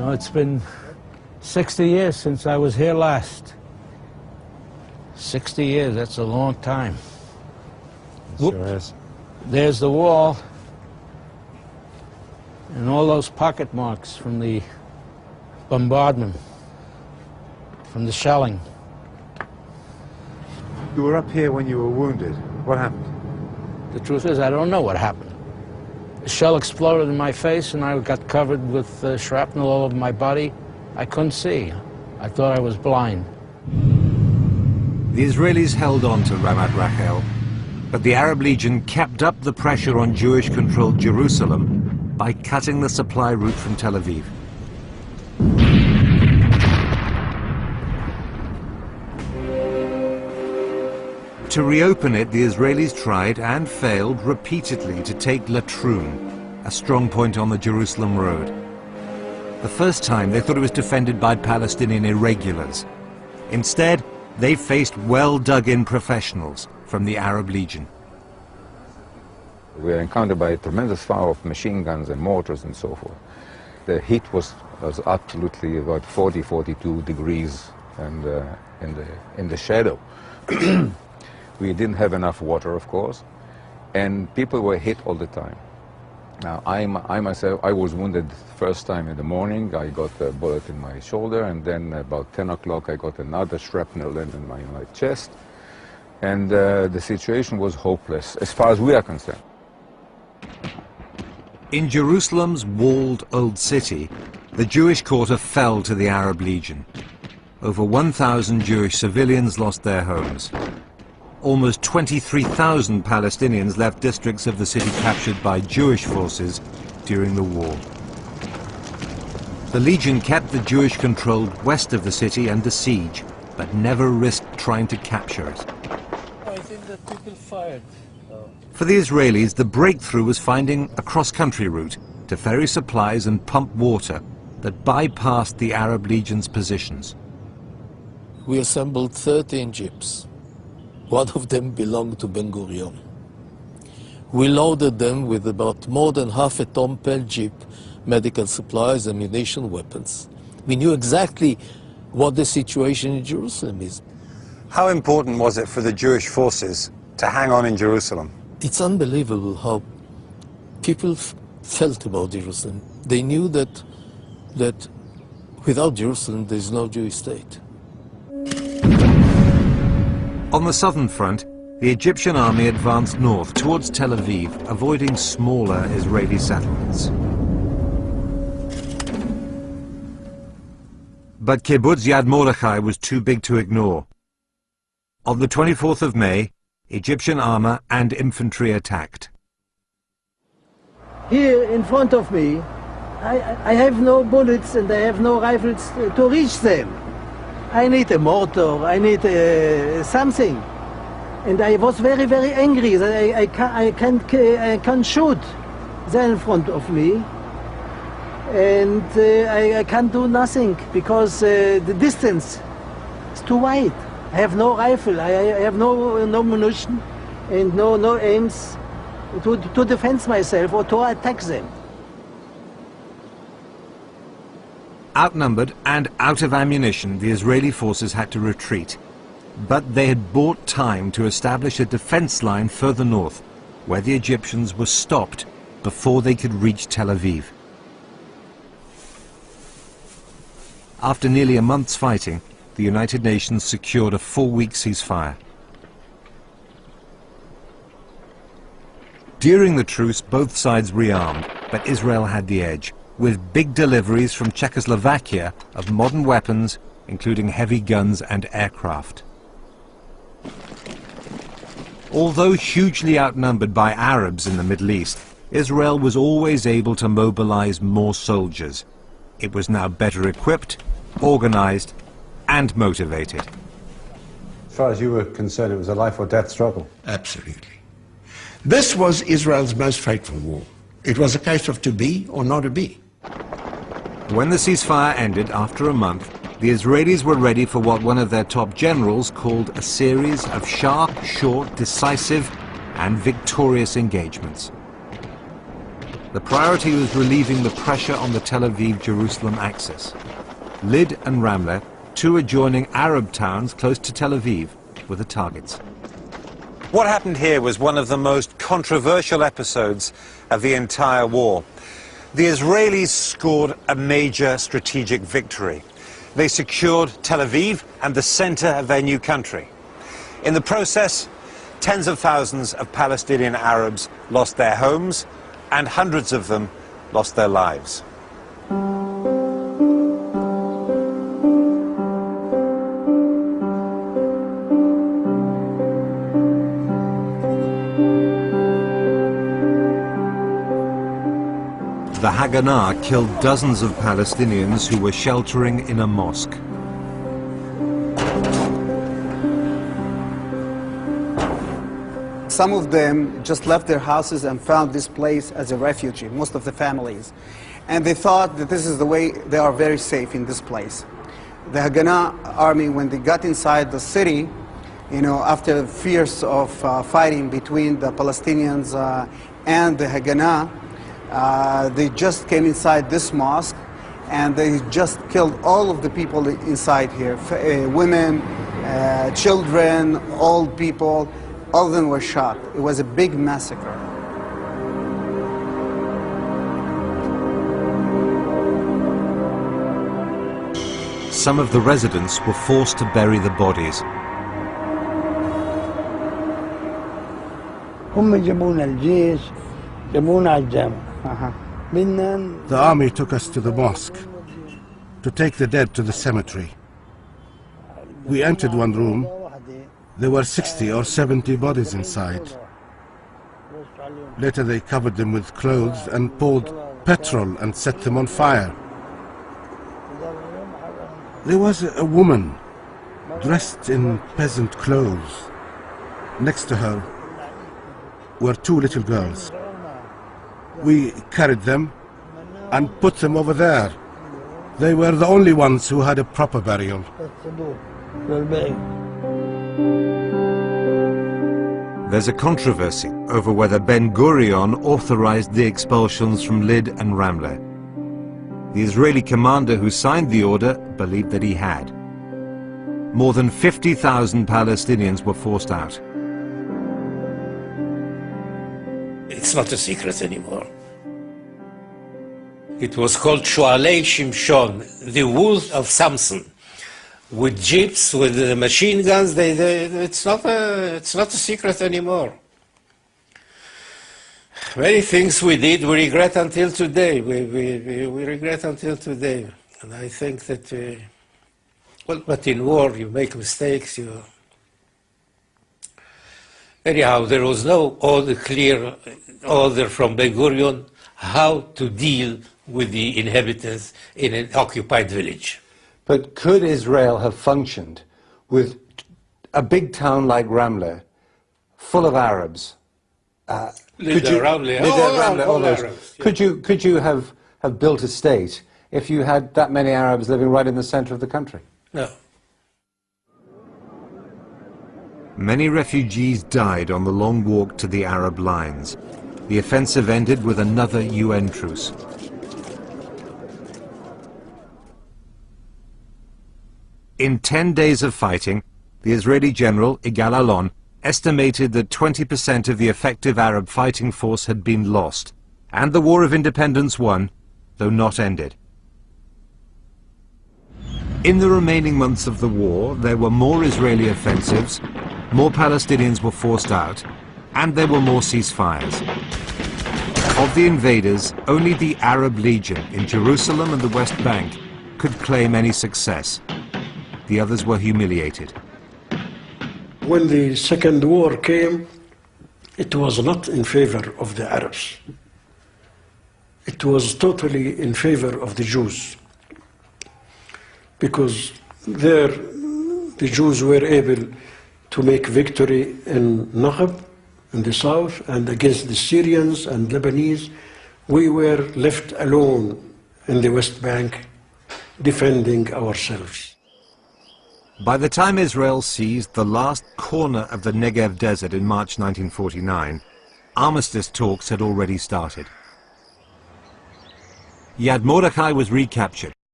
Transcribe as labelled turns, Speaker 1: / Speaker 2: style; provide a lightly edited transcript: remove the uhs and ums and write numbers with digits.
Speaker 1: know, it's been 60 years since I was here last. 60 years, that's a long time.
Speaker 2: It sure is.
Speaker 1: There's the wall, and all those pocket marks from the bombardment, from the shelling.
Speaker 2: You were up here when you were wounded. What happened?
Speaker 1: The truth is, I don't know what happened. A shell exploded in my face, and I got covered with shrapnel all over my body. I couldn't see. I thought I was blind.
Speaker 3: The Israelis held on to Ramat Rachel, but the Arab Legion kept up the pressure on Jewish-controlled Jerusalem by cutting the supply route from Tel Aviv. To reopen it, the Israelis tried and failed repeatedly to take Latrun, a strong point on the Jerusalem road. The first time they thought it was defended by Palestinian irregulars. Instead, they faced well-dug-in professionals from the Arab Legion.
Speaker 4: We were encountered by a tremendous fire of machine guns and mortars and so forth. The heat was absolutely about 40, 42 degrees, and in the shadow. We didn't have enough water, of course, and people were hit all the time. Now, I myself, I was wounded first time in the morning. I got a bullet in my shoulder, and then about 10 o'clock I got another shrapnel in my chest. And the situation was hopeless, as far as we are concerned.
Speaker 3: In Jerusalem's walled Old City, the Jewish quarter fell to the Arab Legion. Over 1,000 Jewish civilians lost their homes. Almost 23,000 Palestinians left districts of the city captured by Jewish forces during the war. The Legion kept the Jewish-controlled west of the city under siege, but never risked trying to capture it.
Speaker 1: I think that people fired.
Speaker 3: For the Israelis, the breakthrough was finding a cross-country route to ferry supplies and pump water that bypassed the Arab Legion's positions.
Speaker 5: We assembled 13 jeeps. One of them belonged to Ben Gurion. We loaded them with about more than half a ton per jeep, medical supplies, ammunition, weapons. We knew exactly what the situation in Jerusalem is.
Speaker 2: How important was it for the Jewish forces to hang on in Jerusalem?
Speaker 5: It's unbelievable how people felt about Jerusalem. They knew that without Jerusalem there is no Jewish state.
Speaker 3: On the southern front, the Egyptian army advanced north towards Tel Aviv, avoiding smaller Israeli settlements. But Kibbutz Yad Mordechai was too big to ignore. On the 24th of May, Egyptian armor and infantry attacked.
Speaker 6: Here in front of me, I have no bullets and I have no rifles to reach them. I need a mortar, I need something. And I was very, very angry that I can't shoot there in front of me. And I can't do nothing because the distance is too wide. I have no rifle, I have no munition and no aims to defend myself or to attack them.
Speaker 3: Outnumbered and out of ammunition, the Israeli forces had to retreat. But they had bought time to establish a defense line further north, where the Egyptians were stopped before they could reach Tel Aviv. After nearly a month's fighting, the United Nations secured a 4-week ceasefire. During the truce, both sides rearmed, but Israel had the edge, with big deliveries from Czechoslovakia of modern weapons, including heavy guns and aircraft. Although hugely outnumbered by Arabs in the Middle East, Israel was always able to mobilize more soldiers. It was now better equipped, organized, and motivated.
Speaker 2: As far as you were concerned, it was a life or death struggle.
Speaker 7: Absolutely. This was Israel's most fateful war. It was a case of to be or not to be.
Speaker 3: When the ceasefire ended after a month, the Israelis were ready for what one of their top generals called a series of sharp, short, decisive, and victorious engagements. The priority was relieving the pressure on the Tel Aviv-Jerusalem axis. Lid and Ramleh, two adjoining Arab towns close to Tel Aviv, were the targets.
Speaker 2: What happened here was one of the most controversial episodes of the entire war. The Israelis scored a major strategic victory. They secured Tel Aviv and the center of their new country. In the process, tens of thousands of Palestinian Arabs lost their homes, and hundreds of them lost their lives.
Speaker 3: The Haganah killed dozens of Palestinians who were sheltering in a mosque.
Speaker 8: Some of them just left their houses and found this place as a refugee, most of the families. And they thought that this is the way they are very safe in this place. The Haganah army, when they got inside the city, after fears of fighting between the Palestinians and the Haganah, they just came inside this mosque and they just killed all of the people inside here. Women, children, old people, all of them were shot. It was a big massacre.
Speaker 3: Some of the residents were forced to bury the bodies.
Speaker 7: The army took us to the mosque to take the dead to the cemetery. We entered one room. There were 60 or 70 bodies inside. Later they covered them with clothes and poured petrol and set them on fire. There was a woman dressed in peasant clothes. Next to her were two little girls. We carried them and put them over there. They were the only ones who had a proper burial.
Speaker 3: There's a controversy over whether Ben-Gurion authorized the expulsions from Lid and Ramleh. The Israeli commander who signed the order believed that he had. More than 50,000 Palestinians were forced out.
Speaker 9: It's not a secret anymore. It was called Shoalei Shimshon, the wool of Samson. With jeeps, with machine guns, it's not a secret anymore. Many things we did, we regret until today. We regret until today. And I think that, but in war you make mistakes. Anyhow, there was no clear order from Ben-Gurion how to deal with the inhabitants in an occupied village.
Speaker 2: But could Israel have functioned with a big town like Ramleh, full of Arabs? Could you have built a state if you had that many Arabs living right in the center of the country?
Speaker 9: No.
Speaker 3: Many refugees died on the long walk to the Arab lines. The offensive ended with another UN truce. In 10 days of fighting, the Israeli general, Igal Alon, estimated that 20% of the effective Arab fighting force had been lost, and the War of Independence won, though not ended. In the remaining months of the war, there were more Israeli offensives, more Palestinians were forced out, and there were more ceasefires. Of the invaders, only the Arab Legion in Jerusalem and the West Bank could claim any success. The others were humiliated.
Speaker 10: When the Second War came, it was not in favor of the Arabs. It was totally in favor of the Jews. Because there, the Jews were able to make victory in Naqab, in the south, and against the Syrians and Lebanese. We were left alone in the West Bank, defending ourselves.
Speaker 3: By the time Israel seized the last corner of the Negev desert in March 1949, armistice talks had already started. Yad Mordechai was recaptured.